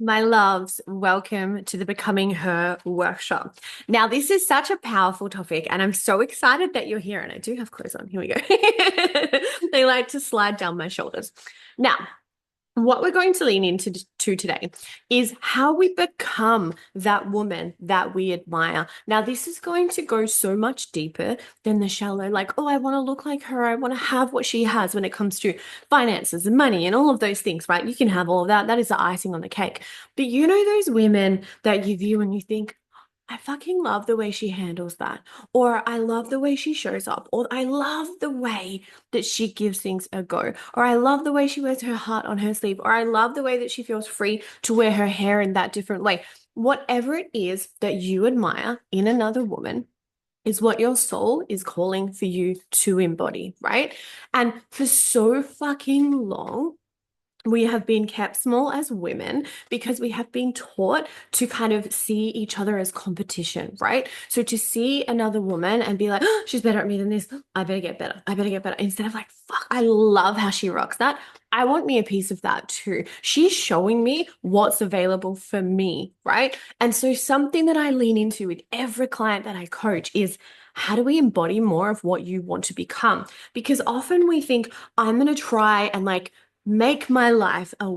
My loves, welcome to the Becoming Her workshop. Now, this is such a powerful topic, and I'm so excited that you're here. And I do have clothes on. Here we go. They like to slide down my shoulders. Now, what we're going to lean into today is how we become that woman that we admire. Now, this is going to go so much deeper than the shallow, like, oh, I want to look like her. I want to have what she has when it comes to finances and money and all of those things, right? You can have all of that. That is the icing on the cake. But you know those women that you view and you think, I fucking love the way she handles that. Or I love the way she shows up. Or I love the way that she gives things a go. Or I love the way she wears her heart on her sleeve. Or I love the way that she feels free to wear her hair in that different way. Whatever it is that you admire in another woman is what your soul is calling for you to embody, right? And for so fucking long, we have been kept small as women because we have been taught to kind of see each other as competition, right? So to see another woman and be like, oh, she's better at me than this. I better get better. I better get better. Instead of like, fuck, I love how she rocks that. I want me a piece of that too. She's showing me what's available for me, right? And so something that I lean into with every client that I coach is how do we embody more of what you want to become? Because often we think, I'm going to try and like, make my life a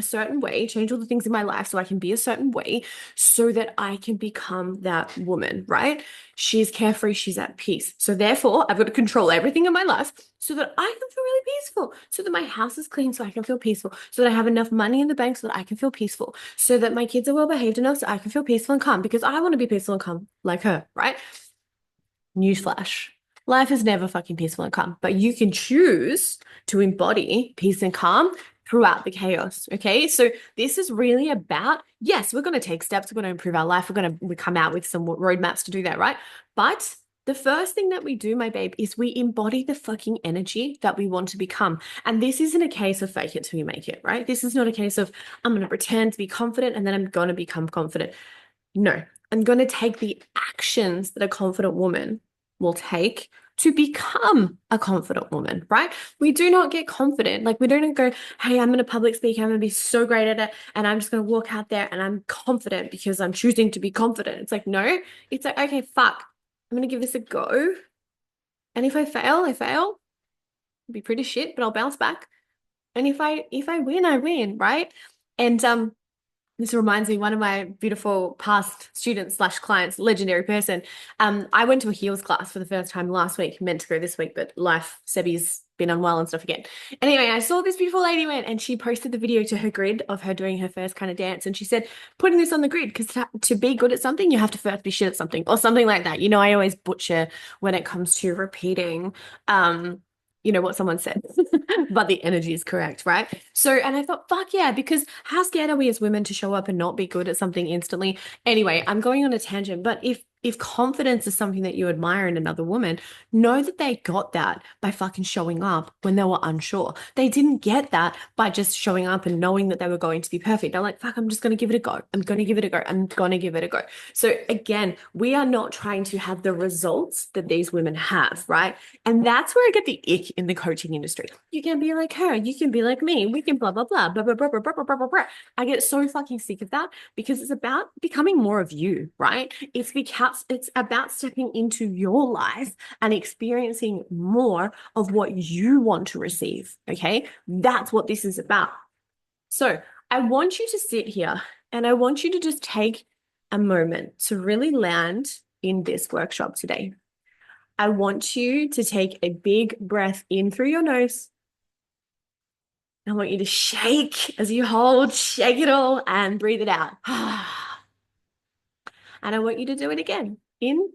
certain way, change all the things in my life so I can be a certain way so that I can become that woman, right? She's carefree, she's at peace. So therefore, I've got to control everything in my life so that I can feel really peaceful, so that my house is clean so I can feel peaceful, so that I have enough money in the bank so that I can feel peaceful, so that my kids are well behaved enough so I can feel peaceful and calm because I want to be peaceful and calm like her, right? Newsflash. Life is never fucking peaceful and calm, but you can choose to embody peace and calm throughout the chaos. Okay. So this is really about, yes, we're going to take steps. We're going to improve our life. We come out with some roadmaps to do that. Right. But the first thing that we do, my babe, is we embody the fucking energy that we want to become. And this isn't a case of fake it till you make it, right? This is not a case of I'm going to pretend to be confident and then I'm going to become confident. No, I'm going to take the actions that a confident woman will take to become a confident woman, right? We do not get confident. Like we don't go, hey, I'm going to public speak. I'm going to be so great at it. And I'm just going to walk out there and I'm confident because I'm choosing to be confident. It's like, no, it's like, okay, fuck, I'm going to give this a go. And if I fail, I fail. It'll be pretty shit, but I'll bounce back. And if I win, I win, right? And this reminds me, one of my beautiful past students slash clients, legendary person. I went to a heels class for the first time last week, meant to go this week, but life, Sebby's been unwell and stuff again. Anyway, I saw this beautiful lady went and she posted the video to her grid of her doing her first kind of dance. And she said, putting this on the grid, because to be good at something, you have to first be shit at something or something like that. You know, I always butcher when it comes to repeating, what someone said, but the energy is correct, right? So, and I thought, fuck yeah, because how scared are we as women to show up and not be good at something instantly? Anyway, I'm going on a tangent, but if confidence is something that you admire in another woman, know that they got that by fucking showing up when they were unsure. They didn't get that by just showing up and knowing that they were going to be perfect. They're like, fuck, I'm just going to give it a go. I'm going to give it a go. I'm going to give it a go. So again, we are not trying to have the results that these women have, right? And that's where I get the ick in the coaching industry. You can be like her, you can be like me, we can blah, blah, blah, blah, blah, blah, blah, blah, blah, blah, blah. I get so fucking sick of that because it's about becoming more of you, right? It's about stepping into your life and experiencing more of what you want to receive. Okay. That's what this is about. So I want you to sit here and I want you to just take a moment to really land in this workshop today. I want you to take a big breath in through your nose. I want you to shake as you hold, shake it all and breathe it out. And I want you to do it again. In,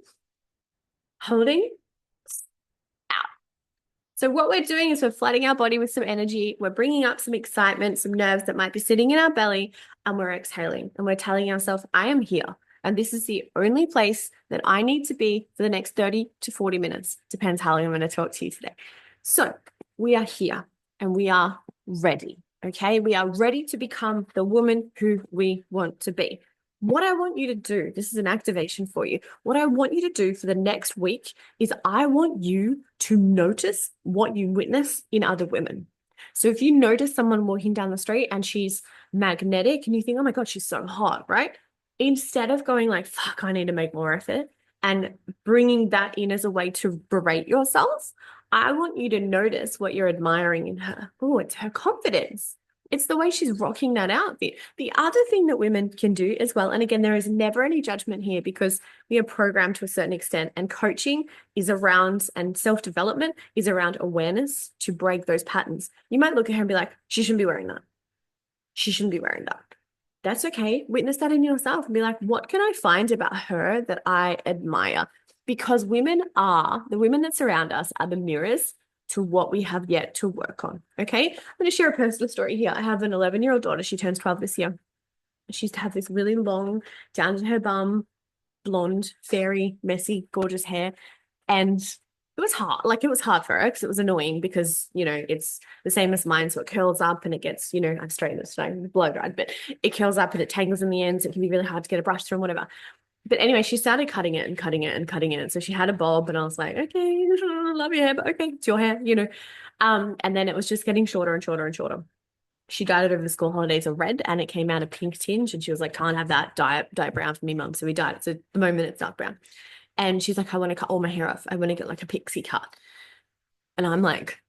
holding, out. So what we're doing is we're flooding our body with some energy. We're bringing up some excitement, some nerves that might be sitting in our belly, and we're exhaling. And we're telling ourselves, I am here. And this is the only place that I need to be for the next 30 to 40 minutes. Depends how long I'm going to talk to you today. So we are here and we are ready. Okay. We are ready to become the woman who we want to be. What I want you to do, this is an activation for you. What I want you to do for the next week is I want you to notice what you witness in other women. So if you notice someone walking down the street and she's magnetic and you think, oh my God, she's so hot, right? Instead of going like, fuck, I need to make more effort and bringing that in as a way to berate yourself, I want you to notice what you're admiring in her. Oh, it's her confidence. It's the way she's rocking that outfit. The other thing that women can do as well, and again, there is never any judgment here because we are programmed to a certain extent, and coaching is around, and self-development is around awareness to break those patterns. You might look at her and be like, she shouldn't be wearing that. She shouldn't be wearing that. That's okay. Witness that in yourself and be like, what can I find about her that I admire? Because the women that surround us are the mirrors to what we have yet to work on. Okay. I'm going to share a personal story here. I have an 11-year-old daughter. She turns 12 this year. She used to have this really long, down to her bum, blonde, fairy, messy, gorgeous hair. And it was hard. Like it was hard for her because it was annoying because, it's the same as mine. So it curls up and it gets, I've straightened this today, blow dried, but it curls up and it tangles in the ends. It can be really hard to get a brush through and whatever. But anyway, she started cutting it and cutting it and cutting it. So she had a bob and I was like, okay, I love your hair, but okay, it's your hair. And then it was just getting shorter and shorter and shorter. She dyed it over the school holidays a red and it came out a pink tinge. And she was like, can't have that, dye brown for me, mum. So we dyed it. So at the moment it's dark brown. And she's like, I want to cut all my hair off. I want to get like a pixie cut. And I'm like,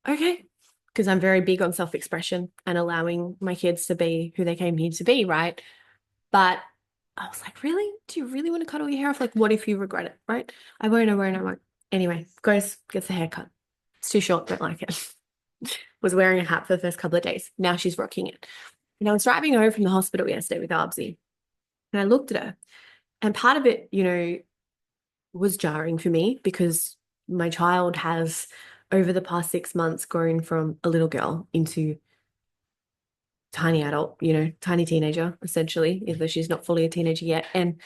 okay. Because I'm very big on self-expression and allowing my kids to be who they came here to be, right? But I was like, really? Do you really want to cut all your hair off? Like, what if you regret it, right? I won't, I won't, I won't. Anyway, goes, gets the haircut. It's too short, don't like it. Was wearing a hat for the first couple of days. Now she's rocking it. And I was driving home from the hospital yesterday with Arbsy. And I looked at her. And part of it, was jarring for me because my child has over the past 6 months grown from a little girl into tiny adult, tiny teenager, essentially, even though she's not fully a teenager yet. And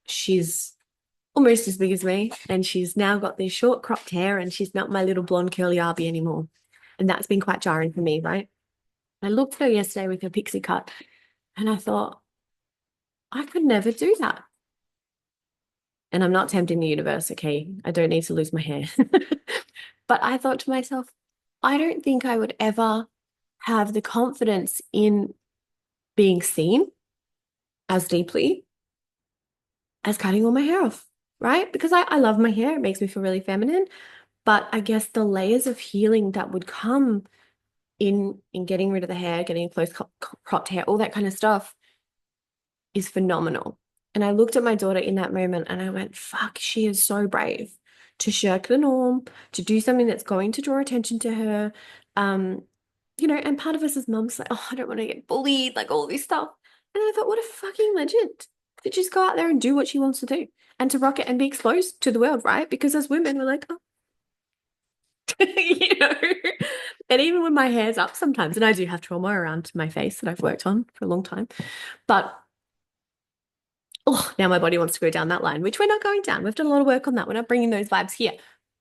she's almost as big as me. And she's now got this short cropped hair and she's not my little blonde curly Arby anymore. And that's been quite jarring for me, right? I looked at her yesterday with her pixie cut and I thought, I could never do that. And I'm not tempting the universe, okay? I don't need to lose my hair. But I thought to myself, I don't think I would ever have the confidence in being seen as deeply as cutting all my hair off, right? Because I love my hair. It makes me feel really feminine. But I guess the layers of healing that would come in getting rid of the hair, getting close cropped hair, all that kind of stuff is phenomenal. And I looked at my daughter in that moment and I went, fuck, she is so brave to shirk the norm, to do something that's going to draw attention to her. And part of us as mums, like, oh, I don't want to get bullied, like all this stuff. And I thought, what a fucking legend to just go out there and do what she wants to do and to rock it and be exposed to the world, right? Because as women, we're like, oh, you know. And even when my hair's up sometimes, and I do have trauma around my face that I've worked on for a long time, but oh, now my body wants to go down that line, which we're not going down. We've done a lot of work on that. We're not bringing those vibes here.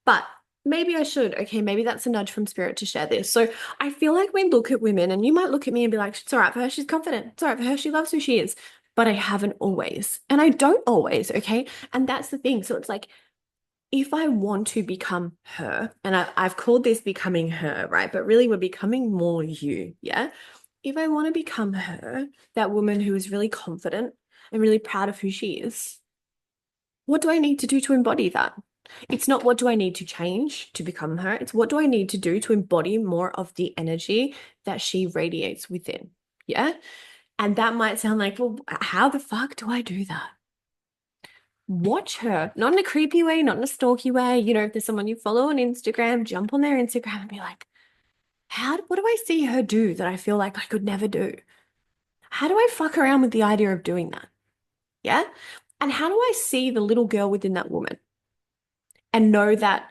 But maybe I should. Okay, maybe that's a nudge from spirit to share this. So I feel like we look at women, and you might look at me and be like, it's all right for her. She's confident. It's all right for her. She loves who she is. But I haven't always. And I don't always. Okay. And that's the thing. So it's like, if I want to become her, and I've called this becoming her, right? But really, we're becoming more you. Yeah. If I want to become her, that woman who is really confident and really proud of who she is, what do I need to do to embody that? It's not what do I need to change to become her. It's what do I need to do to embody more of the energy that she radiates within. Yeah. And that might sound like, well, how the fuck do I do that? Watch her, not in a creepy way, not in a stalky way. If there's someone you follow on Instagram, jump on their Instagram and be like, what do I see her do that I feel like I could never do? How do I fuck around with the idea of doing that? Yeah. And how do I see the little girl within that woman and know that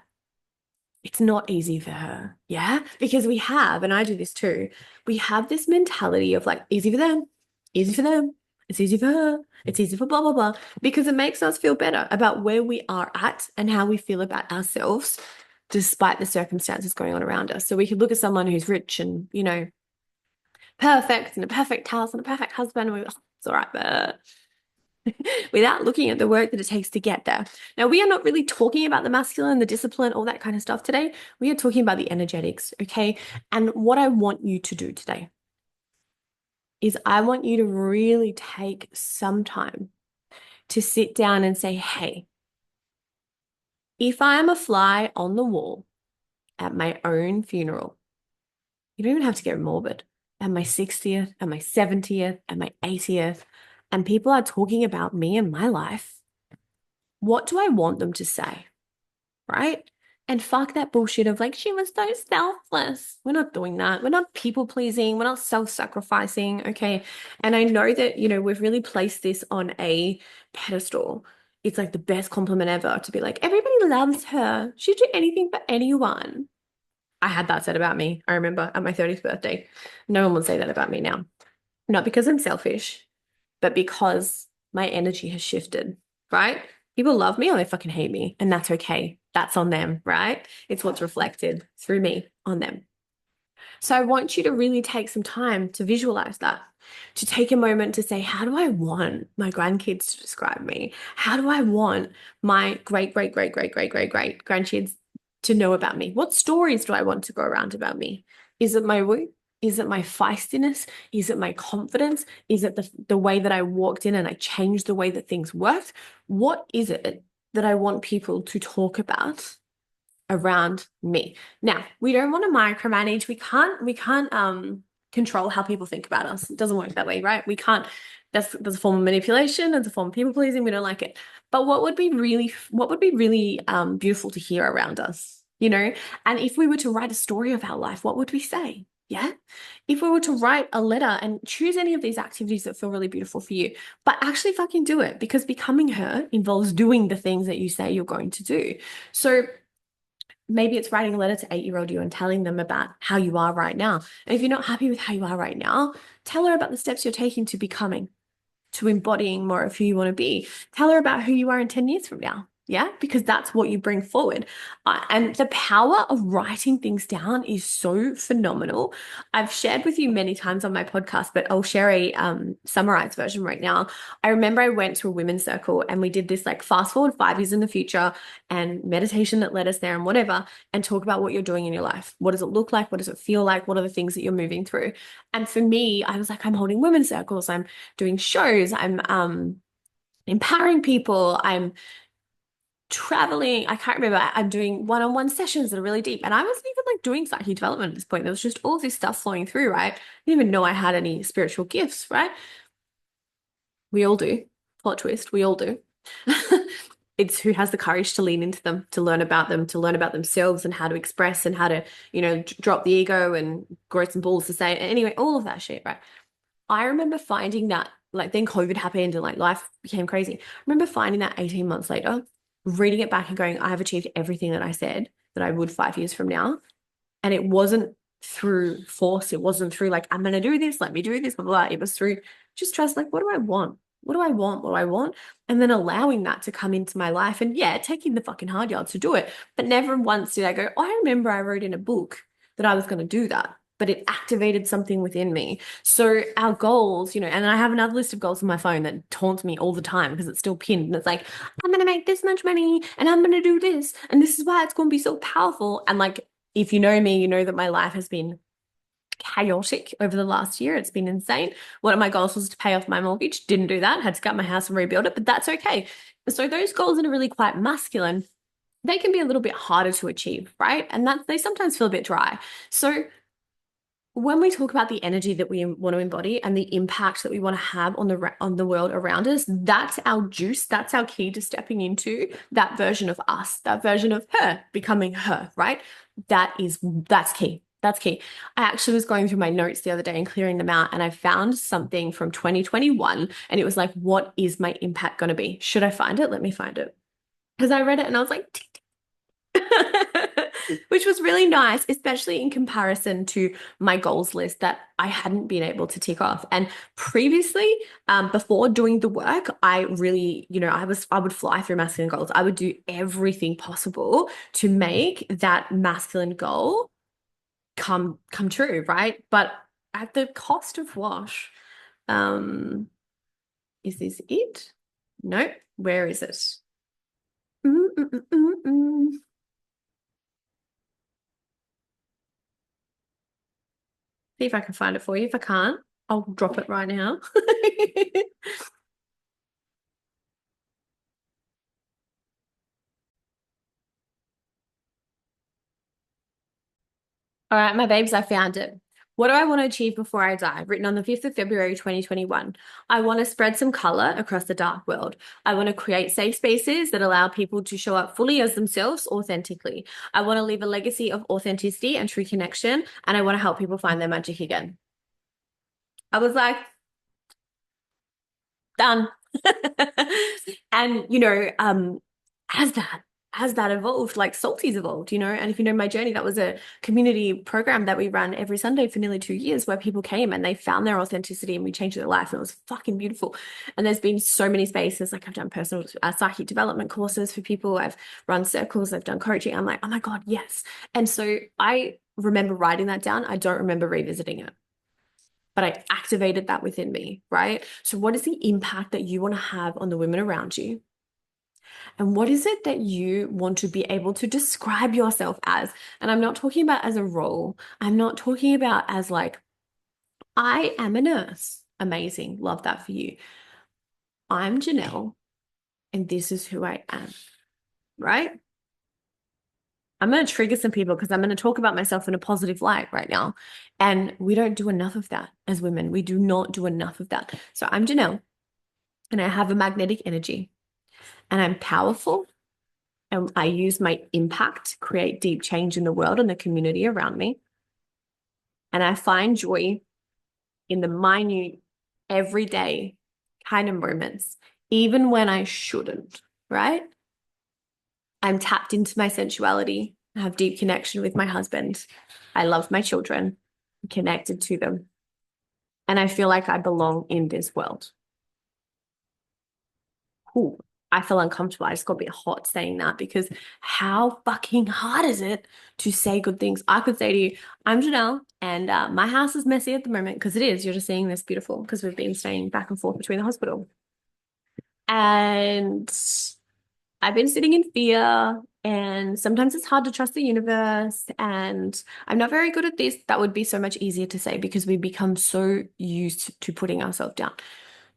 it's not easy for her? Yeah. Because and I do this too, we have this mentality of like, easy for them, easy for them. It's easy for her. It's easy for blah, blah, blah, because it makes us feel better about where we are at and how we feel about ourselves, despite the circumstances going on around us. So we could look at someone who's rich and, perfect and a perfect house and a perfect husband. And it's all right, but without looking at the work that it takes to get there. Now, we are not really talking about the masculine, the discipline, all that kind of stuff today. We are talking about the energetics, okay? And what I want you to do today is I want you to really take some time to sit down and say, hey, if I am a fly on the wall at my own funeral, you don't even have to get morbid, at my 60th, at my 70th, at my 80th, and people are talking about me and my life, what do I want them to say? Right? And fuck that bullshit of like, she was so selfless. We're not doing that. We're not people pleasing. We're not self-sacrificing. Okay. And I know that, we've really placed this on a pedestal. It's like the best compliment ever to be like, everybody loves her. She'd do anything for anyone. I had that said about me. I remember at my 30th birthday. No one would say that about me now. Not because I'm selfish, but because my energy has shifted, right? People love me or they fucking hate me, and that's okay. That's on them, right? It's what's reflected through me on them. So I want you to really take some time to visualize that, to take a moment to say, how do I want my grandkids to describe me? How do I want my great, great, great, great, great, great, great grandkids to know about me? What stories do I want to go around about me? Is it my woo? Is it my feistiness? Is it my confidence? Is it the way that I walked in and I changed the way that things worked? What is it that I want people to talk about around me? Now, we don't want to micromanage. We can't control how people think about us. It doesn't work that way, right? We can't. That's a form of manipulation. It's a form of people pleasing. We don't like it. But what would be really beautiful to hear around us, And if we were to write a story of our life, what would we say? Yeah. If we were to write a letter and choose any of these activities that feel really beautiful for you, but actually fucking do it, because becoming her involves doing the things that you say you're going to do. So maybe it's writing a letter to 8-year-old you and telling them about how you are right now. And if you're not happy with how you are right now, tell her about the steps you're taking to becoming, to embodying more of who you want to be. Tell her about who you are in 10 years from now. Yeah, because that's what you bring forward. And the power of writing things down is so phenomenal. I've shared with you many times on my podcast, but I'll share a summarized version right now. I remember I went to a women's circle and we did this like fast forward 5 years in the future and meditation that led us there and whatever, and talk about what you're doing in your life. What does it look like? What does it feel like? What are the things that you're moving through? And for me, I was like, I'm holding women's circles. I'm doing shows. I'm empowering people. I'm traveling. I can't remember. I'm doing one-on-one sessions that are really deep. And I wasn't even like doing psychic development at this point. There was just all this stuff flowing through, right? I didn't even know I had any spiritual gifts, right? We all do. Plot twist, we all do. It's who has the courage to lean into them, to learn about them, to learn about themselves and how to express and how to, drop the ego and grow some balls to say it. Anyway, all of that shit, right? I remember finding that, like, then COVID happened and like life became crazy. I remember finding that 18 months later, reading it back and going, I have achieved everything that I said that I would 5 years from now. And it wasn't through force. It wasn't through like, I'm going to do this, let me do this, blah, blah, blah. It was through just trust, like, what do I want? What do I want? What do I want? And then allowing that to come into my life. And yeah, taking the fucking hard yards to do it. But never once did I go, oh, I remember I wrote in a book that I was going to do that. But it activated something within me. So our goals, and I have another list of goals on my phone that taunts me all the time because it's still pinned. And it's like, I'm going to make this much money and I'm going to do this. And this is why it's going to be so powerful. And like, if you know me, you know that my life has been chaotic over the last year. It's been insane. One of my goals was to pay off my mortgage. Didn't do that. Had to gut my house and rebuild it, but that's okay. So those goals that are really quite masculine, they can be a little bit harder to achieve, right? And that they sometimes feel a bit dry. So when we talk about the energy that we want to embody and the impact that we want to have on the world around us, that's our juice. That's our key to stepping into that version of us, that version of her becoming her, right? That's key. That's key. I actually was going through my notes the other day and clearing them out, and I found something from 2021, and it was like, what is my impact going to be? Should I find it? Let me find it. Because I read it and I was like, tick, tick. Which was really nice, especially in comparison to my goals list that I hadn't been able to tick off. And previously, before doing the work, I really, I would fly through masculine goals. I would do everything possible to make that masculine goal come true, right? But at the cost of what? Is this it? No, where is it? Mm, mm, mm, mm, mm. See if I can find it for you. If I can't, I'll drop it right now. All right, my babes, I found it. What do I want to achieve before I die? Written on the 5th of February, 2021. I want to spread some color across the dark world. I want to create safe spaces that allow people to show up fully as themselves authentically. I want to leave a legacy of authenticity and true connection, and I want to help people find their magic again. I was like, done. And as that evolved, like Salty's evolved, and if you know my journey, that was a community program that we ran every Sunday for nearly 2 years where people came and they found their authenticity and we changed their life and it was fucking beautiful. And there's been so many spaces, like I've done personal psychic development courses for people, I've run circles, I've done coaching. I'm like, oh my God, yes. And so I remember writing that down. I don't remember revisiting it, but I activated that within me, right? So what is the impact that you want to have on the women around you? And what is it that you want to be able to describe yourself as? And I'm not talking about as a role. I'm not talking about as like, I am a nurse. Amazing. Love that for you. I'm Janelle, and this is who I am, right? I'm going to trigger some people because I'm going to talk about myself in a positive light right now. And we don't do enough of that as women. We do not do enough of that. So I'm Janelle, and I have a magnetic energy, and I'm powerful. And I use my impact to create deep change in the world and the community around me. And I find joy in the minute, everyday kind of moments, even when I shouldn't, right? I'm tapped into my sensuality. I have deep connection with my husband. I love my children, I'm connected to them. And I feel like I belong in this world. Ooh, I feel uncomfortable. I just got a bit hot saying that because how fucking hard is it to say good things? I could say to you, I'm Janelle, and my house is messy at the moment because it is. You're just seeing this beautiful because we've been staying back and forth between the hospital. And I've been sitting in fear, and sometimes it's hard to trust the universe. And I'm not very good at this. That would be so much easier to say because we become so used to putting ourselves down.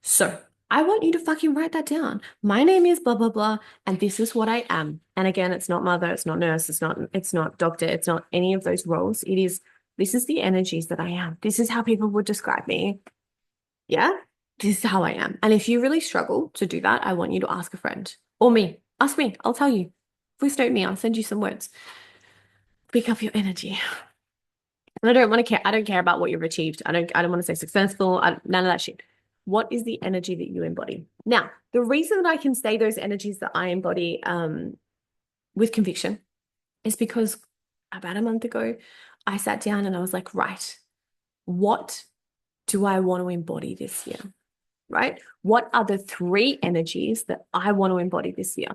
So I want you to fucking write that down. My name is blah, blah, blah, and this is what I am. And again, it's not mother, it's not nurse, it's not doctor, it's not any of those roles. This is the energies that I am. This is how people would describe me. Yeah, this is how I am. And if you really struggle to do that, I want you to ask a friend or me. Ask me, I'll tell you. Please note me, I'll send you some words. Pick up your energy. And I don't want to care. I don't care about what you've achieved. I don't want to say successful. None of that shit. What is the energy that you embody? Now, the reason that I can say those energies that I embody with conviction is because about a month ago, I sat down and I was like, right, what do I want to embody this year? Right? What are the three energies that I want to embody this year?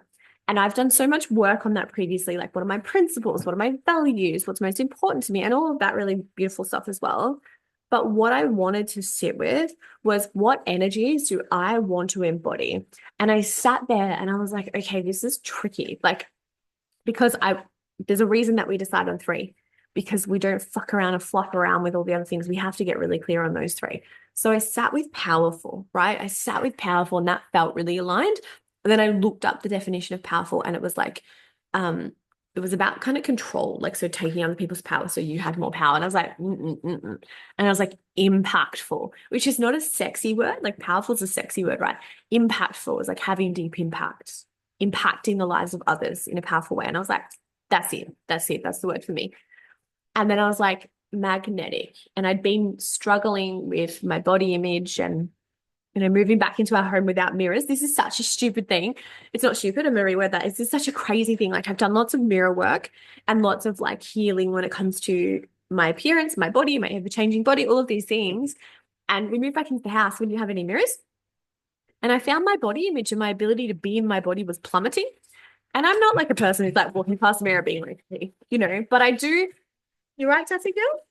And I've done so much work on that previously, like what are my principles? What are my values? What's most important to me? And all of that really beautiful stuff as well. But what I wanted to sit with was what energies do I want to embody? And I sat there and I was like, okay, this is tricky. Like, because there's a reason that we decide on three, because we don't fuck around and flop around with all the other things. We have to get really clear on those three. So I sat with powerful, right? I sat with powerful and that felt really aligned. And then I looked up the definition of powerful and it was like, it was about kind of control, like, so taking other people's power so you had more power. And I was like, And I was like, impactful, which is not a sexy word. Like powerful is a sexy word, right? Impactful is like having deep impact, impacting the lives of others in a powerful way. And I was like, that's it. That's it. That's the word for me. And then I was like, magnetic. And I'd been struggling with my body image and, moving back into our home without mirrors. This is such a stupid thing. It's not stupid. I'm going to reword that. It's just such a crazy thing. Like I've done lots of mirror work and lots of like healing when it comes to my appearance, my body, my ever-changing body, all of these things. And we moved back into the house. We didn't have any mirrors. And I found my body image and my ability to be in my body was plummeting. And I'm not like a person who's like walking past the mirror being like, hey, but I do. You're right, Tassie girl.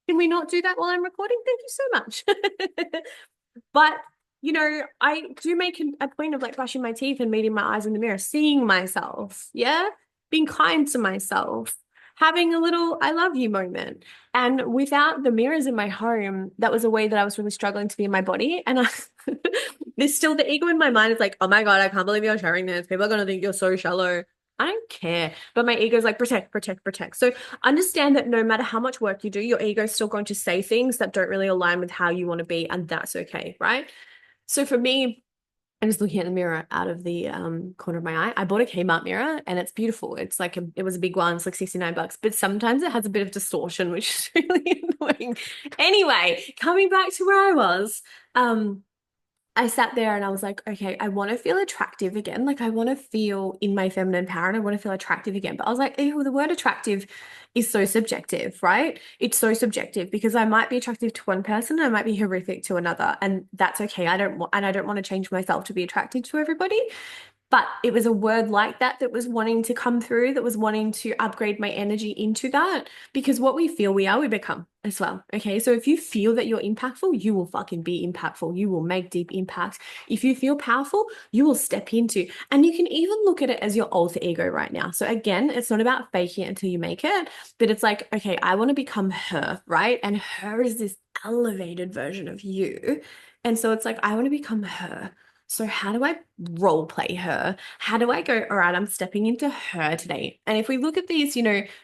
Can we not do that while I'm recording? Thank you so much. But, I do make a point of like brushing my teeth and meeting my eyes in the mirror, seeing myself. Yeah. Being kind to myself, having a little I love you moment. And without the mirrors in my home, that was a way that I was really struggling to be in my body. And there's still the ego in my mind is like, oh my God, I can't believe you're sharing this. People are going to think you're so shallow. I don't care. But my ego is like, protect, protect, protect. So understand that no matter how much work you do, your ego is still going to say things that don't really align with how you want to be. And that's okay, right? So for me, I'm just looking at the mirror out of the corner of my eye. I bought a Kmart mirror and it's beautiful. It's like it was a big one, it's like 69 bucks, but sometimes it has a bit of distortion, which is really annoying. Anyway, coming back to where I was, um, I sat there and I was like, okay, I want to feel attractive again. Like I want to feel in my feminine power and I want to feel attractive again. But I was like, ew, the word attractive is so subjective, right? It's so subjective because I might be attractive to one person, and I might be horrific to another, and that's okay. I don't want to change myself to be attracted to everybody. But it was a word like that that was wanting to come through, that was wanting to upgrade my energy into that. Because what we feel we are, we become as well. Okay. So if you feel that you're impactful, you will fucking be impactful. You will make deep impact. If you feel powerful, you will step into. And you can even look at it as your alter ego right now. So again, it's not about faking it until you make it, but it's like, okay, I want to become her, right? And her is this elevated version of you. And so it's like, I want to become her. So how do I role play her? How do I go, all right, I'm stepping into her today. And if we look at these,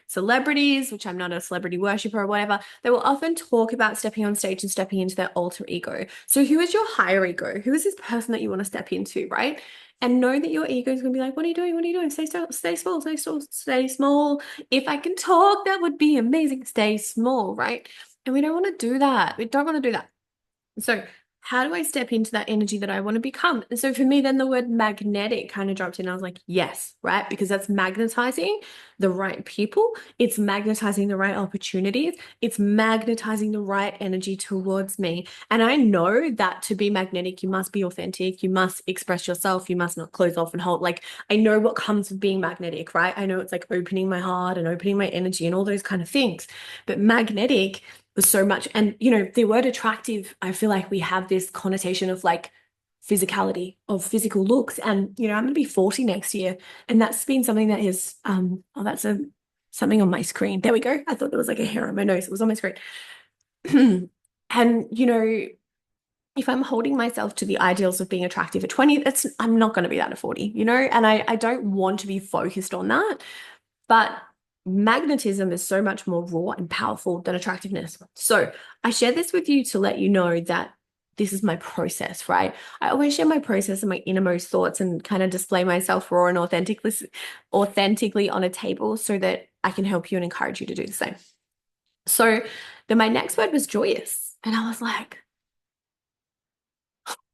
celebrities, which I'm not a celebrity worshiper or whatever, they will often talk about stepping on stage and stepping into their alter ego. So who is your higher ego? Who is this person that you want to step into, right? And know that your ego is going to be like, what are you doing? What are you doing? Stay still, stay small, stay still, stay small. If I can talk, that would be amazing. Stay small, right? And we don't want to do that. We don't want to do that. So how do I step into that energy that I want to become? And so for me, then the word magnetic kind of dropped in. I was like, yes, right? Because that's magnetizing the right people. It's magnetizing the right opportunities. It's magnetizing the right energy towards me. And I know that to be magnetic, you must be authentic. You must express yourself. You must not close off and hold. Like I know what comes with being magnetic, right? I know it's like opening my heart and opening my energy and all those kind of things. But magnetic was so much. And, the word attractive, I feel like we have this connotation of like physicality, of physical looks. And, I'm going to be 40 next year. And that's been something that is, oh, that's something on my screen. There we go. I thought there was like a hair on my nose. It was on my screen. And, if I'm holding myself to the ideals of being attractive at 20, I'm not going to be that at 40, and I don't want to be focused on that. But magnetism is so much more raw and powerful than attractiveness. So I share this with you to let you know that this is my process, right? I always share my process and my innermost thoughts and kind of display myself raw and authentically on a table so that I can help you and encourage you to do the same. So then my next word was joyous. And I was like,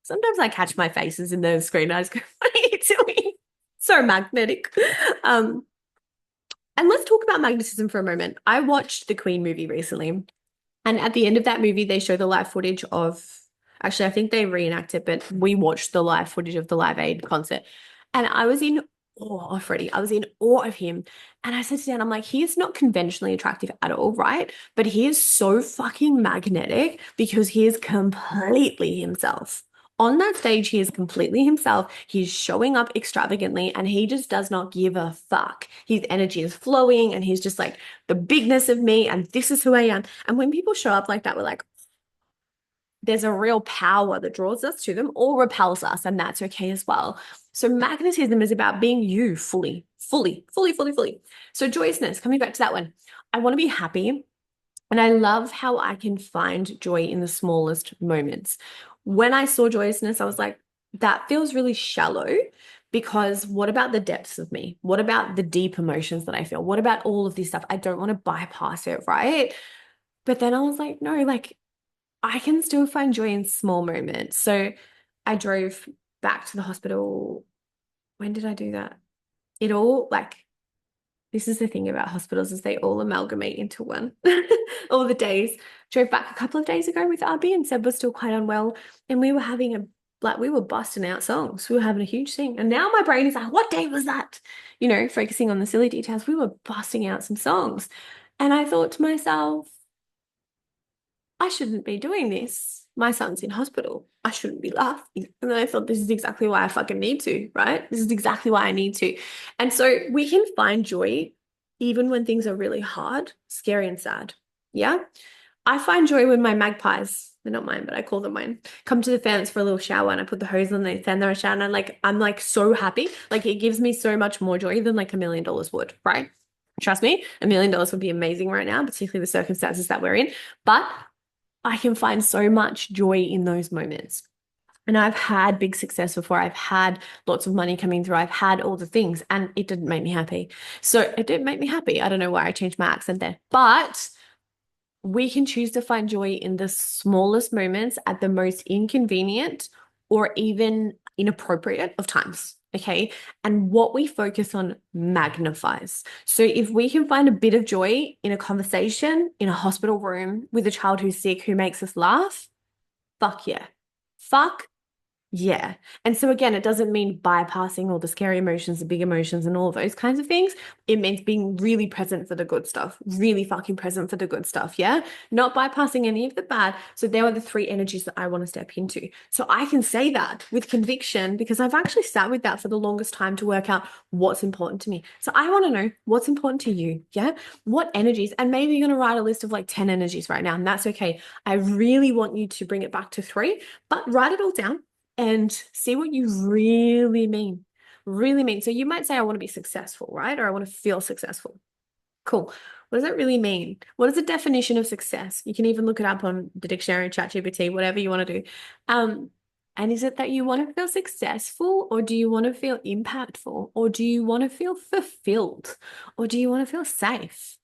sometimes I catch my faces in the screen. I just go, what are you doing? So magnetic. And let's talk about magnetism for a moment. I watched the Queen movie recently, and at the end of that movie, they show the live footage of, actually, I think they reenact it, but we watched the live footage of the Live Aid concert. And I was in awe of Freddie. I was in awe of him. And I said to Dan, I'm like, he is not conventionally attractive at all, right? But he is so fucking magnetic because he is completely himself. On that stage, he is completely himself. He's showing up extravagantly and he just does not give a fuck. His energy is flowing and he's just like the bigness of me and this is who I am. And when people show up like that, we're like, there's a real power that draws us to them or repels us, and that's okay as well. So magnetism is about being you fully, fully, fully, fully, fully. So joyousness, coming back to that one, I want to be happy. And I love how I can find joy in the smallest moments. When I saw joyousness, I was like, that feels really shallow because what about the depths of me? What about the deep emotions that I feel? What about all of this stuff? I don't want to bypass it, right? But then I was like, no, like I can still find joy in small moments. So I drove back to the hospital. When did I do that? It all like this is the thing about hospitals is they all amalgamate into one. All the days. Drove back a couple of days ago with Abby and Seb was still quite unwell. And we were having we were busting out songs. We were having a huge thing. And now my brain is like, what day was that? Focusing on the silly details. We were busting out some songs. And I thought to myself, I shouldn't be doing this. My son's in hospital. I shouldn't be laughing. And then I thought, this is exactly why I fucking need to, right? This is exactly why I need to. And so we can find joy even when things are really hard, scary and sad. Yeah. I find joy when my magpies, they're not mine, but I call them mine, come to the fence for a little shower and I put the hose on, they stand there and shower and I'm like so happy. Like it gives me so much more joy than like $1 million would, right? Trust me, $1 million would be amazing right now, particularly the circumstances that we're in. But I can find so much joy in those moments. And I've had big success before. I've had lots of money coming through. I've had all the things, and it didn't make me happy. So it didn't make me happy. I don't know why I changed my accent there. But we can choose to find joy in the smallest moments at the most inconvenient or even inappropriate of times. Okay. And what we focus on magnifies. So if we can find a bit of joy in a conversation, in a hospital room with a child who's sick who makes us laugh, fuck yeah. Fuck yeah. And so again, it doesn't mean bypassing all the scary emotions, the big emotions, and all of those kinds of things. It means being really present for the good stuff, really fucking present for the good stuff. Yeah. Not bypassing any of the bad. So there are the three energies that I want to step into. So I can say that with conviction because I've actually sat with that for the longest time to work out what's important to me. So I want to know what's important to you. Yeah. What energies, and maybe you're going to write a list of like 10 energies right now, and that's okay. I really want you to bring it back to 3, but write it all down and see what you really mean. Really mean. So you might say, I want to be successful, right? Or I want to feel successful. Cool. What does that really mean? What is the definition of success? You can even look it up on the dictionary, ChatGPT, whatever you want to do. And is it that you want to feel successful, or do you want to feel impactful, or do you want to feel fulfilled, or do you want to feel safe?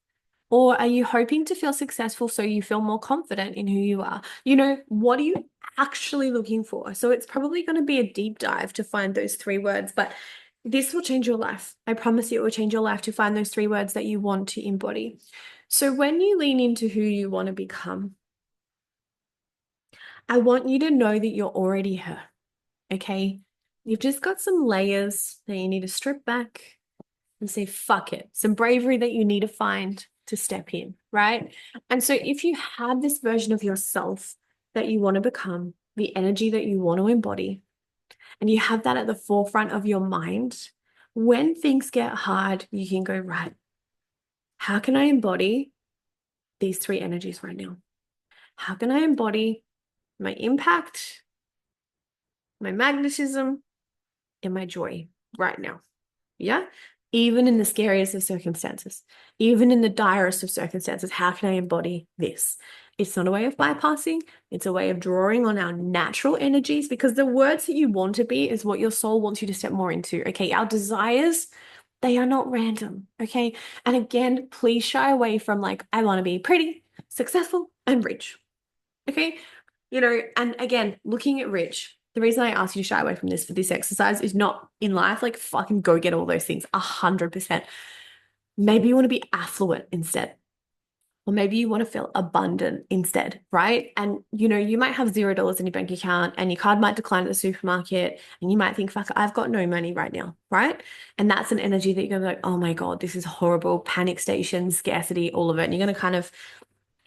Or are you hoping to feel successful so you feel more confident in who you are? You know, what are you actually looking for? So it's probably going to be a deep dive to find those 3 words, but this will change your life. I promise you it will change your life to find those 3 words that you want to embody. So when you lean into who you want to become, I want you to know that you're already her, okay? You've just got some layers that you need to strip back and say, fuck it. Some bravery that you need to find to step in, right? And so if you have this version of yourself that you want to become, the energy that you want to embody, and you have that at the forefront of your mind, when things get hard, you can go, right, how can I embody these 3 energies right now? How can I embody my impact, my magnetism, and my joy right now? Yeah. Even in the scariest of circumstances, even in the direst of circumstances, how can I embody this? It's not a way of bypassing. It's a way of drawing on our natural energies, because the words that you want to be is what your soul wants you to step more into. Okay. Our desires, they are not random. Okay. And again, please shy away from like, I want to be pretty, successful, and rich. Okay. You know, and again, looking at rich, the reason I ask you to shy away from this for this exercise is not in life, like fucking go get all those things 100%. Maybe you want to be affluent instead. Or maybe you want to feel abundant instead, right? And you know, you might have $0 in your bank account and your card might decline at the supermarket and you might think, fuck, I've got no money right now, right? And that's an energy that you're gonna be like, oh my God, this is horrible, panic station, scarcity, all of it. And you're gonna kind of,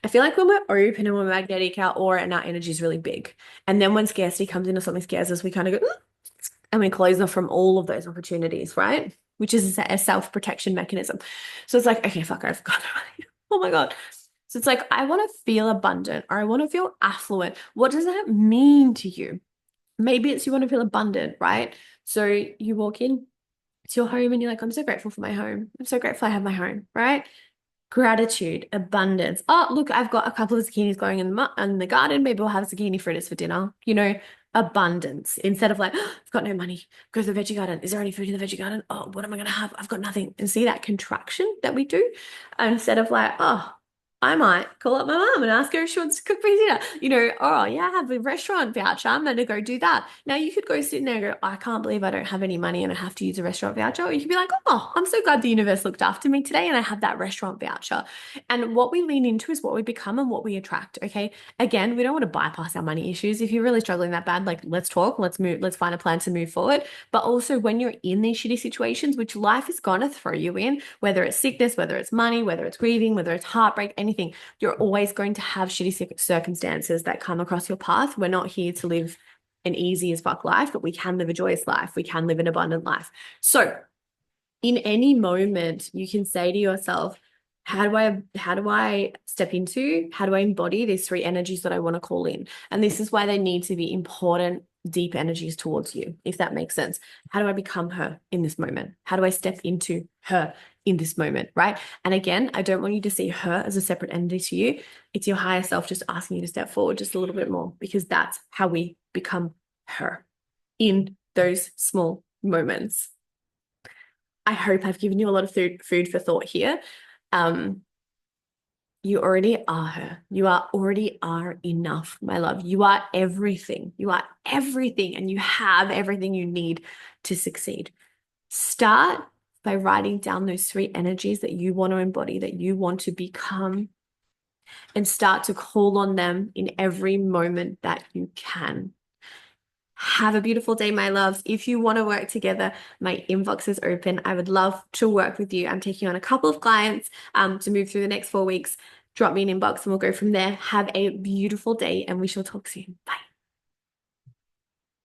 I feel like when we're open and we're magnetic, our aura and our energy is really big. And then when scarcity comes in or something scares us, we kind of go, and we close off from all of those opportunities, right? Which is a self-protection mechanism. So it's like, okay, fuck, I've got no money. Oh my God. So it's like, I want to feel abundant or I want to feel affluent. What does that mean to you? Maybe it's you want to feel abundant, right? So you walk in to your home and you're like, I'm so grateful for my home. I'm so grateful I have my home, right? Gratitude, abundance. Oh, look, I've got a couple of zucchinis going in the garden. Maybe we'll have zucchini fritters for dinner. You know, abundance instead of like, oh, I've got no money. Go to the veggie garden. Is there any food in the veggie garden? Oh, what am I going to have? I've got nothing. And see that contraction that we do instead of like, oh, I might call up my mom and ask her if she wants to cook me dinner. You know, oh, yeah, I have a restaurant voucher. I'm going to go do that. Now, you could go sit in there and go, I can't believe I don't have any money and I have to use a restaurant voucher. Or you could be like, oh, I'm so glad the universe looked after me today and I have that restaurant voucher. And what we lean into is what we become and what we attract. Okay. Again, we don't want to bypass our money issues. If you're really struggling that bad, like let's talk, let's move, let's find a plan to move forward. But also when you're in these shitty situations, which life is going to throw you in, whether it's sickness, whether it's money, whether it's grieving, whether it's heartbreak, anything, you're always going to have shitty circumstances that come across your path. We're not here to live an easy as fuck life, but we can live a joyous life. We can live an abundant life. So in any moment, you can say to yourself, how do I step into, how do I embody these three energies that I want to call in? And this is why they need to be important, deep energies towards you, if that makes sense. How do I become her in this moment? How do I step into her in this moment, right? And again, I don't want you to see her as a separate entity to you. It's your higher self just asking you to step forward just a little bit more, because that's how we become her in those small moments. I hope I've given you a lot of food for thought here. Um, you already are her. You already are enough, my love. You are everything. You are everything, and you have everything you need to succeed. Start by writing down those three energies that you want to embody, that you want to become, and start to call on them in every moment that you can. Have a beautiful day, my loves. If you want to work together, my inbox is open. I would love to work with you. I'm taking on a couple of clients to move through the next 4 weeks. Drop me an inbox and we'll go from there. Have a beautiful day and we shall talk soon. Bye.